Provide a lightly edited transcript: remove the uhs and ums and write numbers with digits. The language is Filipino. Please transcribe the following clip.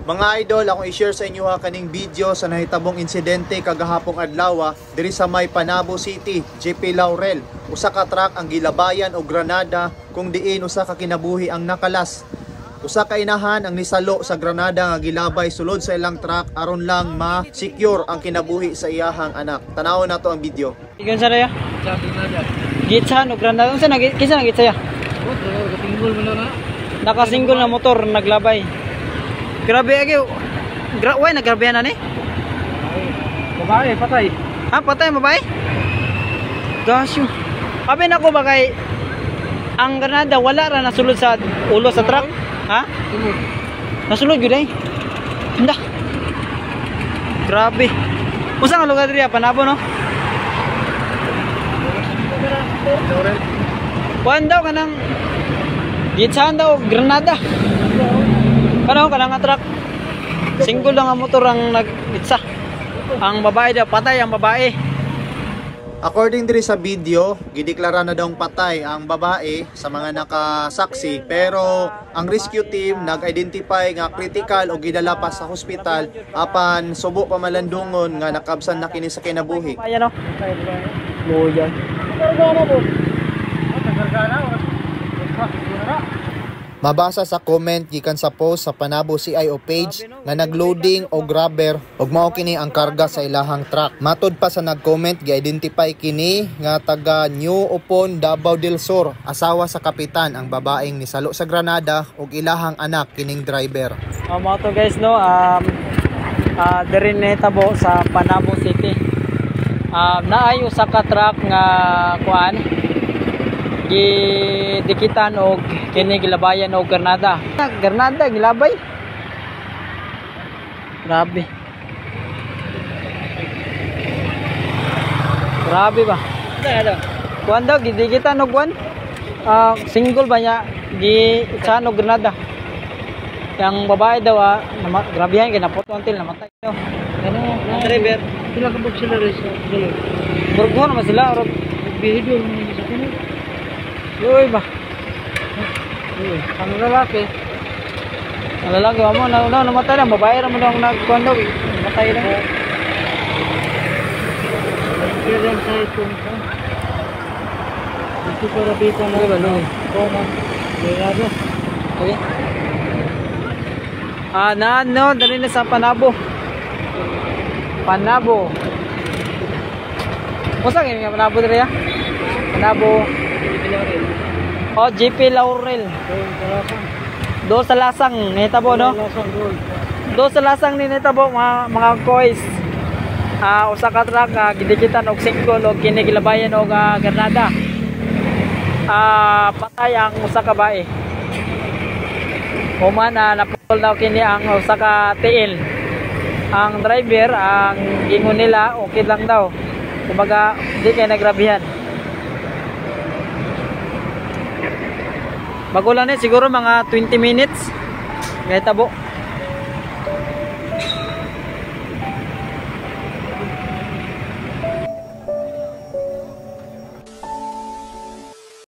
Mga idol, akong i-share sa inyo kaning video sa nahitabong insidente kagahapong adlaw diri sa may Panabo City, JP Laurel. Usa ka truck ang gilabayan og granada kung diin usa ka kinabuhi ang nakalas. Usa ka inahan ang nisalo sa granada nga gilabay sulod sa ilang truck aron lang ma-secure ang kinabuhi sa iyahang anak. Tanawon nato ang video. Igan sa ya? Gitsa no granada unsa na kinsa na gitsa ya? Nakasinggol mo na. Nakasinggol na motor naglabay. Grabe agi. Why nagrabehan na ni? Babae, patay. Ha, patay babae? Gosh. Abi nako ba kay ang granada wala ra nasulod sa ulo sa truck? Ha? Nasulod gyud ay. Hinda. Grabe. Usa nga lugar diri Panabo no? Kuan daw kanang gitsahan daw granada. Kanang nga truck. Single lang ang motor ang nagitsa. Ang babae daw patay ang babae. According diri sa video, gideklara na daw patay ang babae sa mga nakasaksi, pero ang rescue team nag-identify nga critical o gidala pa sa hospital apan subo pa malandungon nga nakabsan na kini sa kinabuhi. Ayan o. Loyan. Mabasa sa comment gikan sa post sa Panabo CIO page nga nagloading og grabber ug mao kini ang karga sa ilahang truck. Matod pa sa nag-comment gi-identify kini nga taga New Upon, Davao del Sur, asawa sa kapitan ang babaeng nisalo sa granada ug ilahang anak kining driver. Mao to guys no, diri nahitabo sa Panabo City. Naay usa ka truck nga kuan gidikitan og kini gilabayan og granada. Granada gilabay. Grabe. Grabe ba? Kuan daw gidikitan og kuan. Single ba niya gi-itsahan og granada. Yang babae daw grabehan kay naputo until namatay daw. Ano driver? Sila kabog sila rin sa sulod. Burgo naman sila or Bihidol mo sa kuno. yoy ba? Ang lalaki. Ang lalaki mo na namatay na babae ra mo nang nagkuan daw. Namatay na. Kaya sa ito. Ito para bita na ba no? Koma. Llegado. Okay. No, dali na sa Panabo. Panabo. Usa nga Panabo diri ya? Panabo. Oh, JP Laurel. Do sa lasang nitabo no? Do sa lasang ni nitabo mga kois. Usa ka truck gidikitan og single og kini gilabayan og granada. Patay ang usa ka bae. Human naputol daw kini ang usa ka tiil. Ang driver ang gingon nila okay lang daw. Kumbaga di kay nagrabihan. Bago lang siguro mga 20 minutes. May tabo.